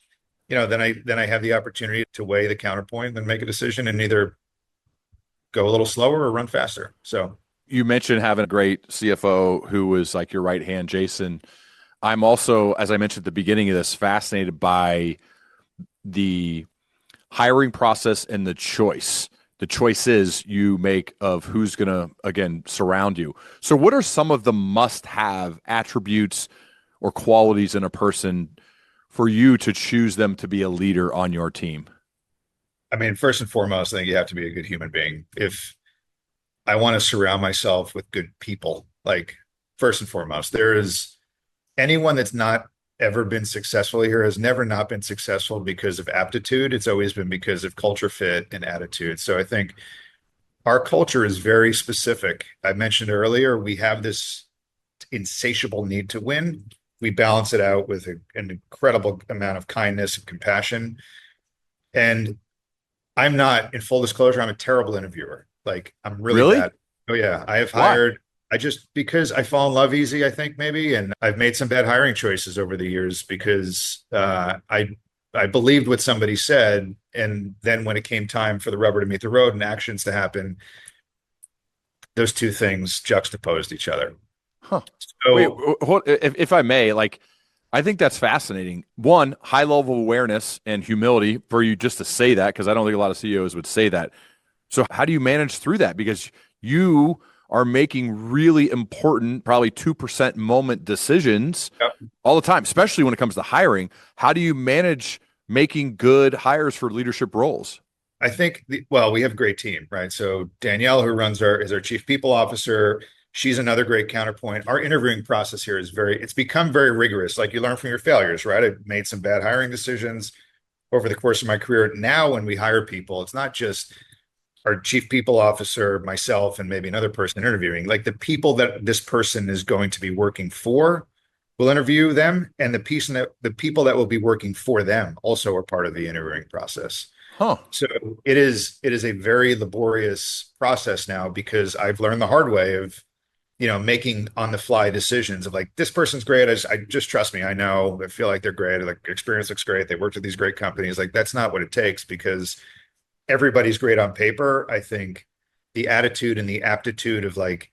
then I have the opportunity to weigh the counterpoint and then make a decision and either go a little slower or run faster. So You mentioned having a great CFO who was like your right hand, Jason. I'm also, as I mentioned at the beginning of this, fascinated by the hiring process and the choices you make of who's going to, again, surround you. So, what are some of the must have attributes or qualities in a person for you to choose them to be a leader on your team? I mean, first and foremost, I think you have to be a good human being. If I want to surround myself with good people, like first and foremost, there is anyone that's not ever been successful here has never not been successful because of aptitude. It's always been because of culture fit and attitude. So I think our culture is very specific. I mentioned earlier, we have this insatiable need to win. We balance it out with an incredible amount of kindness and compassion. And I'm not, in full disclosure, I'm a terrible interviewer. Like I'm really Really? bad. Oh yeah, I have Why? hired. I just because I fall in love easy, I think maybe, and I've made some bad hiring choices over the years because I believed what somebody said, and then when it came time for the rubber to meet the road and actions to happen, those two things juxtaposed each other. Huh. Wait, So hold, if I may, like, I think that's fascinating. One, high level awareness and humility for you just to say that, because I don't think a lot of CEOs would say that. So, how do you manage through that? Because you are making really important, probably 2% moment decisions yep. all the time, especially when it comes to hiring. How do you manage making good hires for leadership roles? I think well, we have a great team, right? So Danielle, who runs our is our chief people officer, she's another great counterpoint. Our interviewing process here is it's become very rigorous. Like you learn from your failures, right? I've made some bad hiring decisions over the course of my career. Now, when we hire people, it's not just our chief people officer, myself, and maybe another person interviewing. Like the people that this person is going to be working for, we'll interview them, and the people that will be working for them also are part of the interviewing process. Huh. So it is a very laborious process now because I've learned the hard way of, making on the fly decisions of like, this person's great. I just trust me. I know, I feel like they're great. Like experience looks great. They worked with these great companies. Like that's not what it takes because everybody's great on paper. I think the attitude and the aptitude of like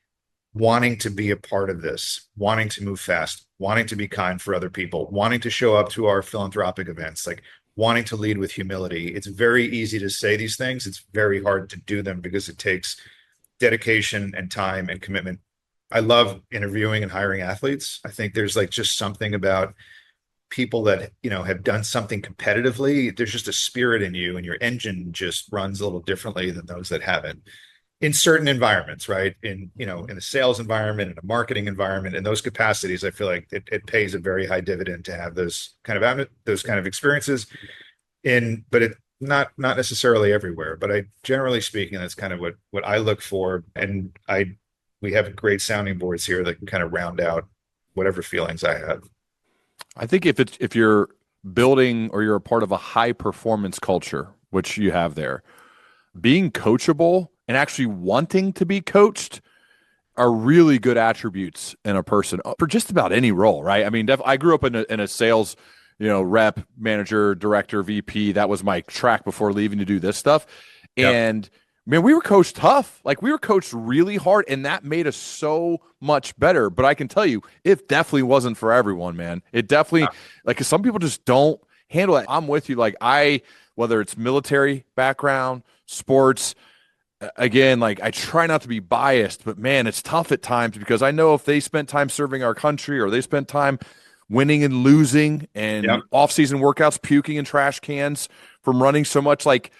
wanting to be a part of this, wanting to move fast, wanting to be kind for other people, wanting to show up to our philanthropic events, like wanting to lead with humility. It's very easy to say these things. It's very hard to do them because it takes dedication and time and commitment. I love interviewing and hiring athletes. I think there's like just something about people that, have done something competitively. There's just a spirit in you and your engine just runs a little differently than those that haven't in certain environments, right? In a sales environment, in a marketing environment, in those capacities, I feel like it pays a very high dividend to have those kind of experiences but it not necessarily everywhere, but generally speaking, that's kind of what I look for. And we have great sounding boards here that can kind of round out whatever feelings I have. I think if you're building or you're a part of a high performance culture, which you have there, being coachable and actually wanting to be coached are really good attributes in a person for just about any role, right? I mean, I grew up in a sales, rep, manager, director, VP. That was my track before leaving to do this stuff. Yep. And Man, we were coached tough. Like we were coached really hard, and that made us so much better. But I can tell you, it definitely wasn't for everyone, man. It definitely, like, 'cause some people just don't handle it. I'm with you. Like whether it's military background, sports, again, like I try not to be biased, but man, it's tough at times because I know if they spent time serving our country or they spent time winning and losing Yeah. and off-season workouts, puking in trash cans from running so much, like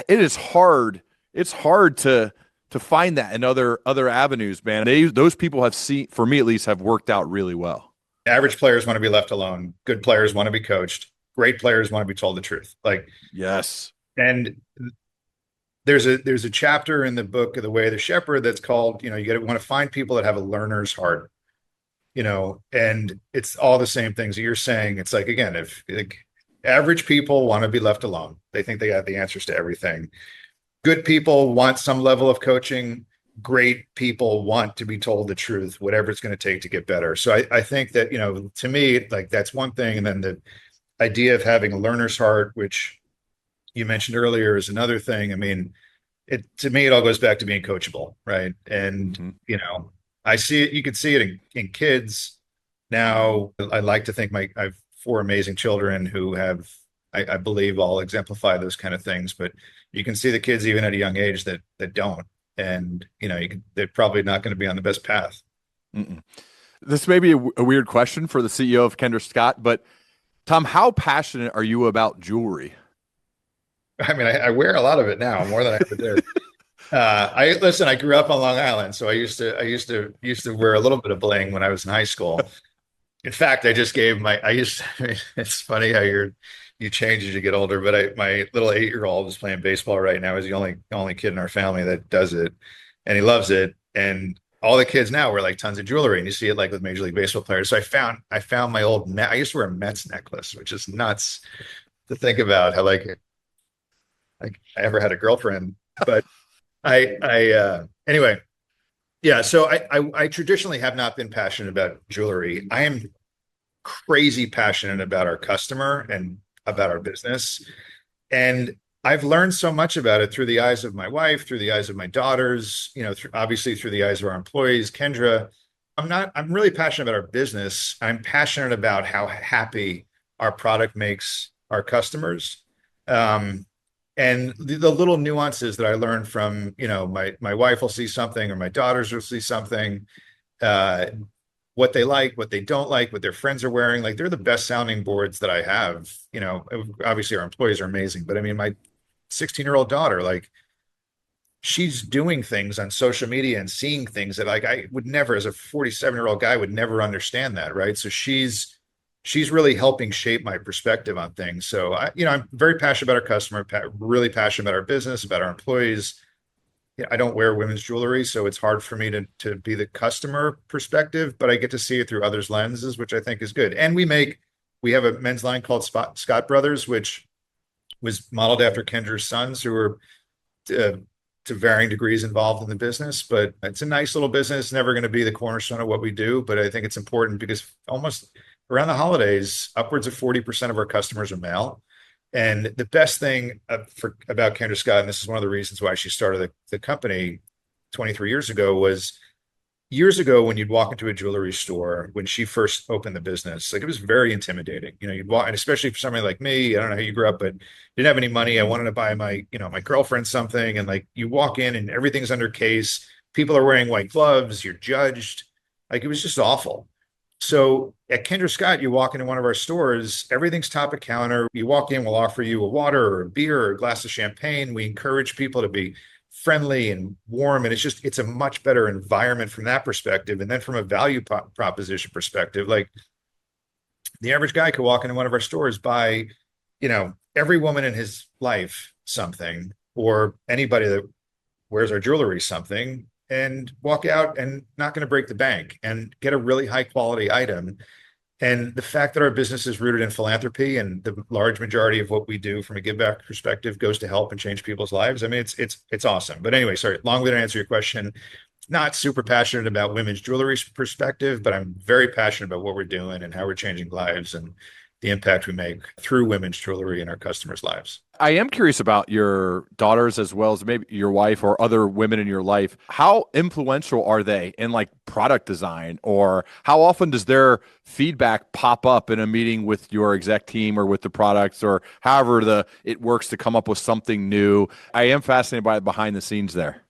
it is hard. It's hard to find that in other avenues, man. Those people have seen, for me at least, have worked out really well. Average players want to be left alone. Good players want to be coached. Great players want to be told the truth. Like, Yes. and there's a chapter in the book of The Way of the Shepherd that's called, you got to want to find people that have a learner's heart, and it's all the same things that you're saying. It's like, again, if like, average people want to be left alone, they think they have the answers to everything. Good people want some level of coaching. Great people want to be told the truth, whatever it's going to take to get better. So I think that, to me, like that's one thing. And then the idea of having a learner's heart, which you mentioned earlier, is another thing. I mean, to me, it all goes back to being coachable, right? And, Mhm. I see it, you can see it in kids now. I like to think I have four amazing children who have, I believe, all exemplify those kind of things, but you can see the kids even at a young age that don't. And, they're probably not going to be on the best path. Mm-mm. This may be a weird question for the CEO of Kendra Scott, but Tom, how passionate are you about jewelry? I mean, I wear a lot of it now, more than I ever did. I listen. I grew up on Long Island, so I used to wear a little bit of bling when I was in high school. In fact, I just gave my. I used. It's funny how you change as you get older. But my little 8-year-old is playing baseball right now. He's the only kid in our family that does it, and he loves it. And all the kids now wear like tons of jewelry, and you see it like with Major League Baseball players. So I found my old. I used to wear a Mets necklace, which is nuts to think about. How like I ever had a girlfriend, but anyway, yeah. So I traditionally have not been passionate about jewelry. I am crazy passionate about our customer and about our business. And I've learned so much about it through the eyes of my wife, through the eyes of my daughters, obviously through the eyes of our employees. Kendra, I'm really passionate about our business. I'm passionate about how happy our product makes our customers. Um, and the little nuances that I learned from, my wife will see something or my daughters will see something, uh, what they like, what they don't like, what their friends are wearing. Like they're the best sounding boards that I have. Obviously our employees are amazing, but I mean, my 16-year-old daughter, like she's doing things on social media and seeing things that like I would never, as a 47-year-old guy, would never understand that, right? So she's really helping shape my perspective on things. So I'm very passionate about our customer, really passionate about our business, about our employees. Yeah, I don't wear women's jewelry, so it's hard for me to be the customer perspective, but I get to see it through others' lenses, which I think is good. And we have a men's line called Scott Brothers, which was modeled after Kendra's sons, who are uh, to varying degrees involved in the business. But it's a nice little business, never going to be the cornerstone of what we do. But I think it's important because almost around the holidays, upwards of 40% of our customers are male. And the best thing about Kendra Scott, and this is one of the reasons why she started the company 23 years ago, was years ago when you'd walk into a jewelry store when she first opened the business, like it was very intimidating. You'd walk, and especially for somebody like me, I don't know how you grew up, but didn't have any money. I wanted to buy my girlfriend something, and like you walk in and everything's under case. People are wearing white gloves. You're judged. Like it was just awful. So at Kendra Scott, you walk into one of our stores, everything's top of counter. You walk in, we'll offer you a water or a beer or a glass of champagne. We encourage people to be friendly and warm. And it's a much better environment from that perspective. And then from a value proposition perspective, like the average guy could walk into one of our stores, buy, every woman in his life something, or anybody that wears our jewelry something, and walk out and not going to break the bank and get a really high quality item. And the fact that our business is rooted in philanthropy and the large majority of what we do from a give back perspective goes to help and change people's lives. I mean, it's awesome. But anyway, sorry, long way to answer your question. Not super passionate about women's jewelry perspective, but I'm very passionate about what we're doing and how we're changing lives. And the impact we make through women's jewelry in our customers' lives. I am curious about your daughters as well as maybe your wife or other women in your life. How influential are they in like product design, or how often does their feedback pop up in a meeting with your exec team or with the products or however it works to come up with something new? I am fascinated by the behind the scenes there.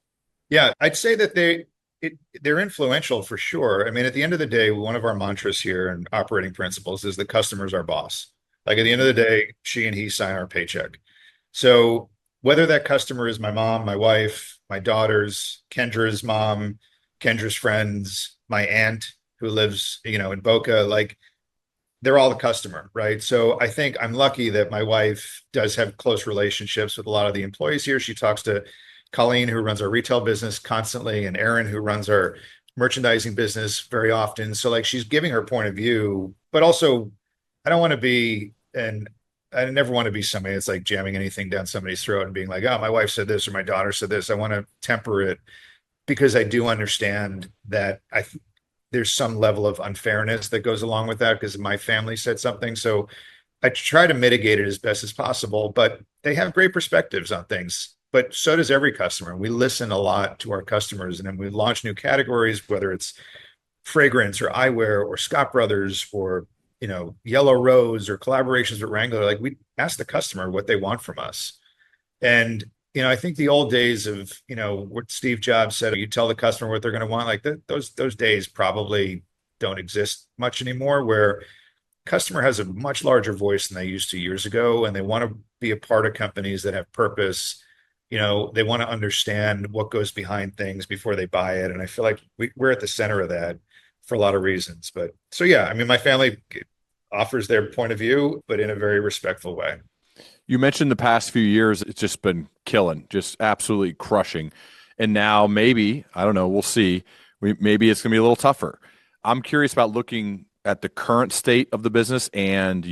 Yeah, I'd say that they're influential for sure. I mean, at the end of the day, one of our mantras here and operating principles is the customer's our boss. Like at the end of the day, she and he sign our paycheck. So whether that customer is my mom, my wife, my daughters, Kendra's mom, Kendra's friends, my aunt who lives, in Boca, like they're all the customer, right? So I think I'm lucky that my wife does have close relationships with a lot of the employees here. She talks to Colleen, who runs our retail business constantly, and Erin, who runs our merchandising business very often. So like she's giving her point of view, but also I don't want to be, and I never want to be somebody that's like jamming anything down somebody's throat and being like, oh, my wife said this or my daughter said this. I want to temper it because I do understand that there's some level of unfairness that goes along with that because my family said something. So I try to mitigate it as best as possible, but they have great perspectives on things. But so does every customer. We listen a lot to our customers, and then we launch new categories, whether it's fragrance or eyewear or Scott Brothers or Yellow Rose or collaborations with Wrangler. Like we ask the customer what they want from us. And I think the old days of what Steve Jobs said, you tell the customer what they're going to want, like those days probably don't exist much anymore, where customer has a much larger voice than they used to years ago, and they want to be a part of companies that have purpose. They want to understand what goes behind things before they buy it. And I feel like we're at the center of that for a lot of reasons. But so, yeah, I mean, my family offers their point of view, but in a very respectful way. You mentioned the past few years, it's just been killing, just absolutely crushing. And now maybe, I don't know, we'll see. Maybe it's going to be a little tougher. I'm curious about looking at the current state of the business, and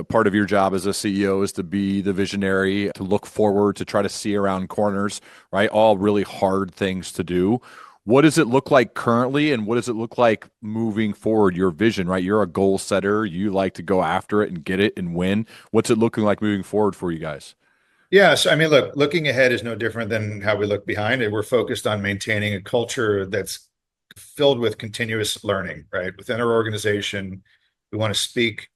part of your job as a CEO is to be the visionary, to look forward, to try to see around corners, right? All really hard things to do. What does it look like currently, and what does it look like moving forward? Your vision, right? You're a goal setter. You like to go after it and get it and win. What's it looking like moving forward for you guys? Yeah, so I mean, look, looking ahead is no different than how we look behind it. We're focused on maintaining a culture that's filled with continuous learning, right? Within our organization, we want to speak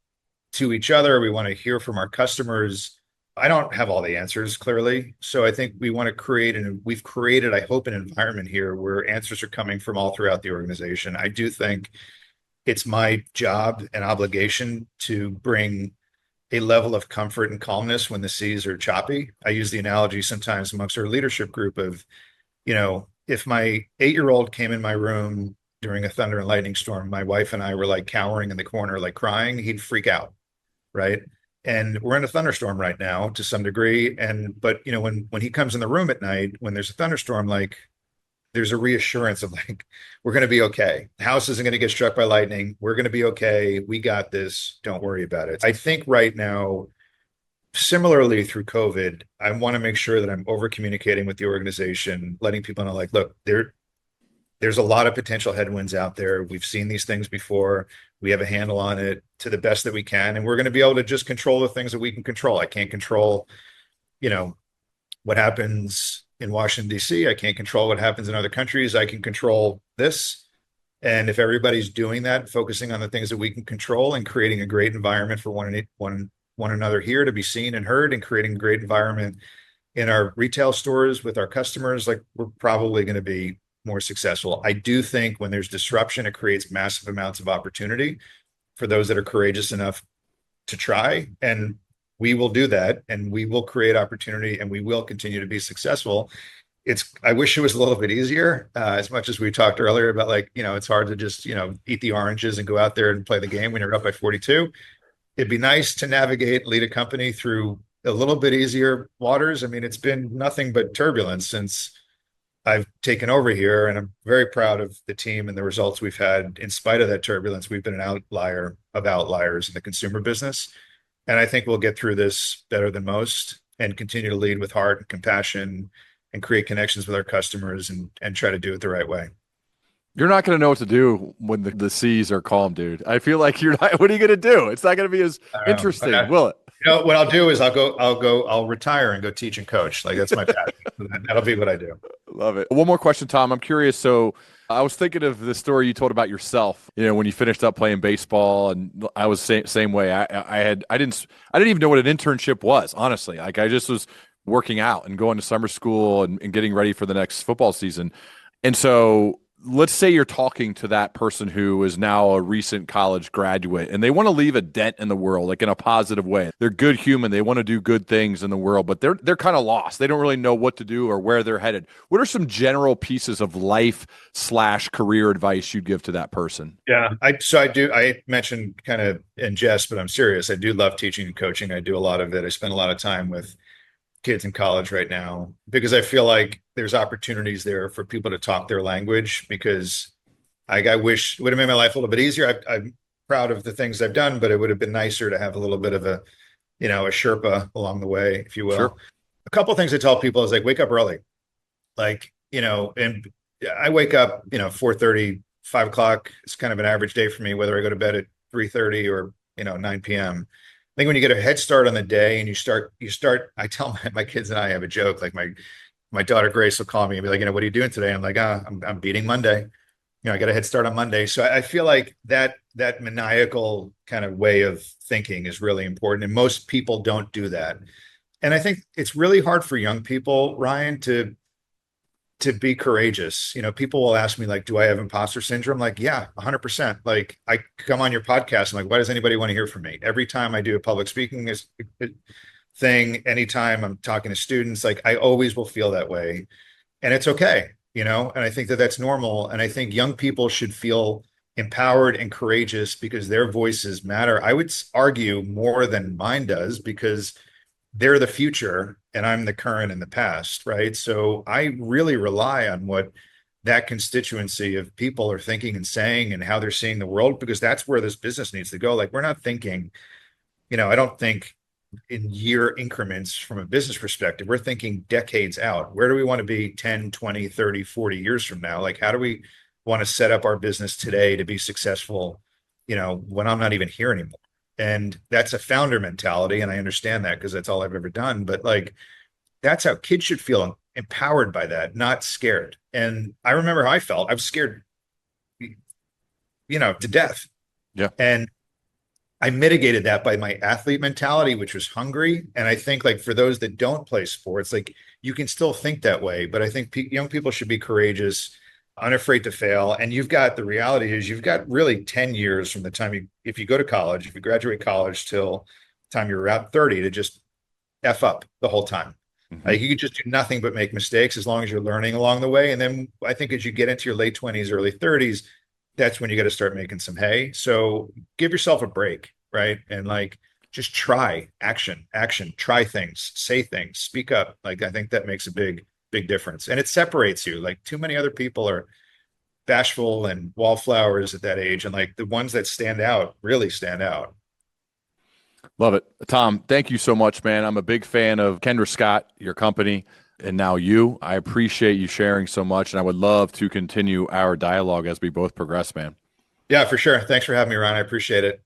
to each other. We want to hear from our customers. I don't have all the answers, clearly. So I think we want to create, and we've created, I hope, an environment here where answers are coming from all throughout the organization. I do think it's my job and obligation to bring a level of comfort and calmness when the seas are choppy. I use the analogy sometimes amongst our leadership group of, if my 8-year-old came in my room during a thunder and lightning storm, my wife and I were like cowering in the corner, like crying, he'd freak out, right? And we're in a thunderstorm right now to some degree. But when he comes in the room at night, when there's a thunderstorm, like there's a reassurance of like, we're going to be okay. The house isn't going to get struck by lightning. We're going to be okay. We got this. Don't worry about it. I think right now, similarly through COVID, I want to make sure that I'm over communicating with the organization, letting people know like, look, there's a lot of potential headwinds out there. We've seen these things before. We have a handle on it to the best that we can. And we're going to be able to just control the things that we can control. I can't control, what happens in Washington, D.C. I can't control what happens in other countries. I can control this. And if everybody's doing that, focusing on the things that we can control and creating a great environment for one another here to be seen and heard, and creating a great environment in our retail stores with our customers, like we're probably going to be more successful. I do think when there's disruption, it creates massive amounts of opportunity for those that are courageous enough to try. And we will do that, and we will create opportunity, and we will continue to be successful. I wish it was a little bit easier, as much as we talked earlier about like, it's hard to just, eat the oranges and go out there and play the game when you're up by 42. It'd be nice to lead a company through a little bit easier waters. I mean, it's been nothing but turbulence since I've taken over here, and I'm very proud of the team and the results we've had. In spite of that turbulence, we've been an outlier of outliers in the consumer business. And I think we'll get through this better than most and continue to lead with heart and compassion and create connections with our customers and try to do it the right way. You're not going to know what to do when the seas are calm, dude. I feel like you're not. What are you going to do? It's not going to be as I don't know. interesting, will it? What I'll do is I'll retire and go teach and coach. Like that's my passion. That'll be what I do. Love it. One more question, Tom. I'm curious. So I was thinking of the story you told about yourself. You know, when you finished up playing baseball, and I was same way. I didn't even know what an internship was. Honestly, like I just was working out and going to summer school and getting ready for the next football season. And so let's say you're talking to that person who is now a recent college graduate and they want to leave a dent in the world, like in a positive way. They're good human. They want to do good things in the world, but they're kind of lost. They don't really know what to do or where they're headed. What are some general pieces of life/career advice you'd give to that person? Yeah. I mentioned kind of in jest, but I'm serious. I do love teaching and coaching. I do a lot of it. I spend a lot of time with kids in college right now because I feel like there's opportunities there for people to talk their language because I wish it would have made my life a little bit easier. I'm proud of the things I've done, but it would have been nicer to have a little bit of a Sherpa along the way, if you will. Sure. A couple of things I tell people is like, wake up early. Like, and I wake up, 4:30, 5 o'clock. It's kind of an average day for me, whether I go to bed at 3:30 or, 9 p.m. I think when you get a head start on the day and you start, I tell my kids and I have a joke, like my daughter Grace will call me and be like, what are you doing today? I'm like, I'm beating Monday. I got a head start on Monday. So I feel like that maniacal kind of way of thinking is really important. And most people don't do that. And I think it's really hard for young people, Ryan, to be courageous. People will ask me like, do I have imposter syndrome? Like, yeah, 100%. Like I come on your podcast. I'm like, why does anybody want to hear from me? Every time I do a public speaking thing, anytime I'm talking to students, like I always will feel that way. And it's okay, and I think that that's normal. And I think young people should feel empowered and courageous because their voices matter. I would argue more than mine does because they're the future and I'm the current and the past, right? So I really rely on what that constituency of people are thinking and saying and how they're seeing the world, because that's where this business needs to go. Like we're not thinking, I don't think in year increments from a business perspective. We're thinking decades out. Where do we want to be 10, 20, 30, 40 years from now? Like how do we want to set up our business today to be successful, when I'm not even here anymore? And that's a founder mentality. And I understand that because that's all I've ever done. But like, that's how kids should feel empowered by that, not scared. And I remember how I felt. I was scared, to death. Yeah. And I mitigated that by my athlete mentality, which was hungry. And I think like for those that don't play sports, like you can still think that way. But I think young people should be courageous, unafraid to fail. And the reality is you've got really 10 years from the time if you go to college, if you graduate college till the time you're around 30 to just F up the whole time. Mm-hmm. Like you could just do nothing but make mistakes as long as you're learning along the way. And then I think as you get into your late 20s, early 30s, that's when you got to start making some hay. So give yourself a break, right? And like, just try action, try things, say things, speak up. Like, I think that makes a big difference. And it separates you. Like too many other people are bashful and wallflowers at that age. And like the ones that stand out really stand out. Love it. Tom, thank you so much, man. I'm a big fan of Kendra Scott, your company, and now you. I appreciate you sharing so much, and I would love to continue our dialogue as we both progress, man. Yeah, for sure. Thanks for having me, Ron. I appreciate it.